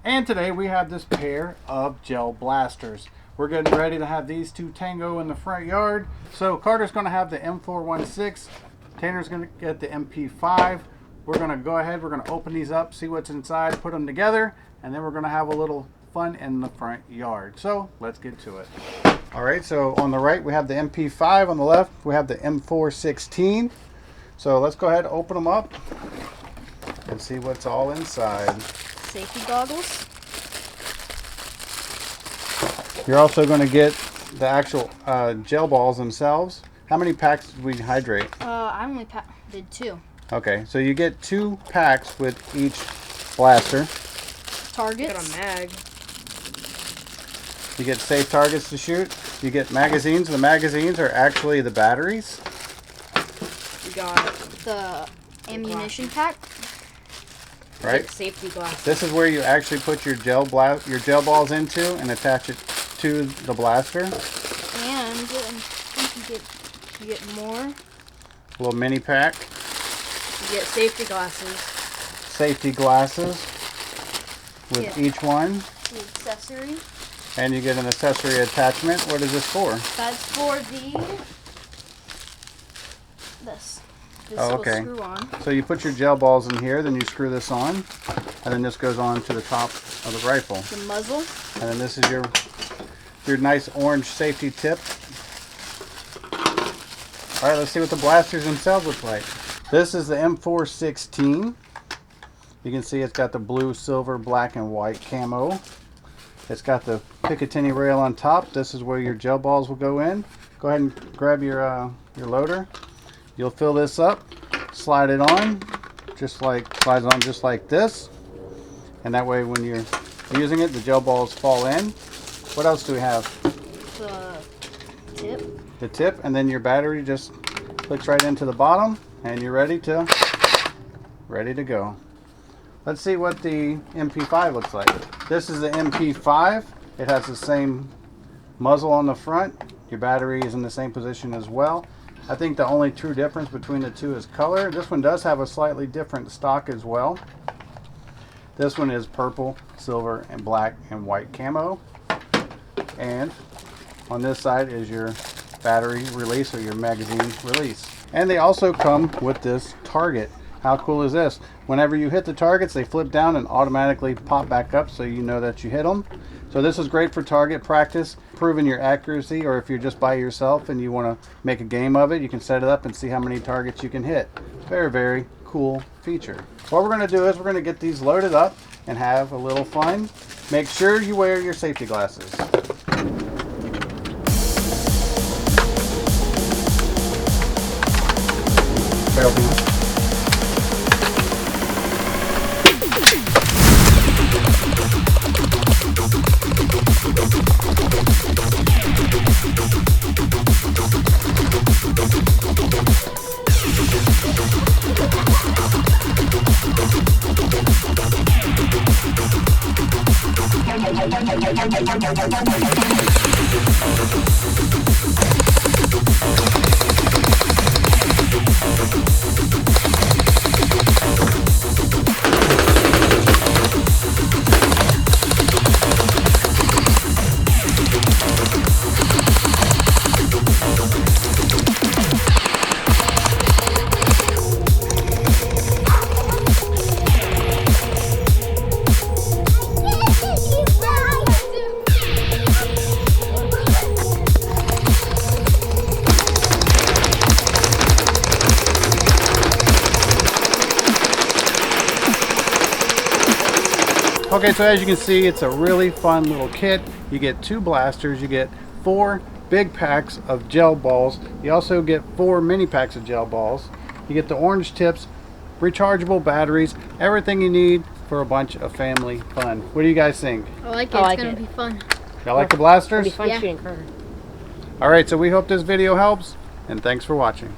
And today we have this pair of gel blasters. We're getting ready to have these two tango in the front yard. So Carter's going to have the M416. Tanner's going to get the MP5. We're going to go ahead, we're going to open these up, see what's inside, put them together, and then we're going to have a little fun in the front yard. So let's get to it. Alright, so on the right we have the MP5, on the left we have the M416. So let's go ahead and open them up and see what's all inside. Safety goggles. You're also going to get the actual gel balls themselves. How many packs did we hydrate? I only did 2. Okay, so you get 2 packs with each blaster. Targets. Got a mag. You get safe targets to shoot. You get magazines. The magazines are actually the batteries. We got the ammunition pack. Right. Safety glasses. This is where you actually put your gel balls into and attach it to the blaster. And I think you get more. A little mini pack. You get safety glasses. Safety glasses with each one. The accessory. And you get an accessory attachment. What is this for? That's for this. This Oh, okay. will screw on. So you put your gel balls in here, then you screw this on, and then this goes on to the top of the rifle. The muzzle. And then this is your nice orange safety tip. All right, let's see what the blasters themselves look like. This is the M416. You can see it's got the blue, silver, black, and white camo. It's got the Picatinny rail on top. This is where your gel balls will go in. Go ahead and grab your loader. You'll fill this up, slide it on, slides on just like this. And that way when you're using it, the gel balls fall in. What else do we have? The tip. The tip, and then your battery just clicks right into the bottom, and you're ready to go. Let's see what the MP5 looks like. This is the MP5. It has the same muzzle on the front. Your battery is in the same position as well. I think the only true difference between the two is color. This one does have a slightly different stock as well. This one is purple, silver, and black and white camo. And on this side is your battery release or your magazine release. And they also come with this target. How cool is this? Whenever you hit the targets, they flip down and automatically pop back up so you know that you hit them. So this is great for target practice, proving your accuracy, or if you're just by yourself and you want to make a game of it, you can set it up and see how many targets you can hit. Very, very cool feature. What we're going to do is we're going to get these loaded up and have a little fun. Make sure you wear your safety glasses. Okay, so as you can see, it's a really fun little kit. You get 2 blasters, you get 4 big packs of gel balls. You also get 4 mini packs of gel balls. You get the orange tips, rechargeable batteries, everything you need for a bunch of family fun. What do you guys think? I like it. It's going to be fun. Y'all like the blasters? It'll be fun shooting Carter. All right, so we hope this video helps, and thanks for watching.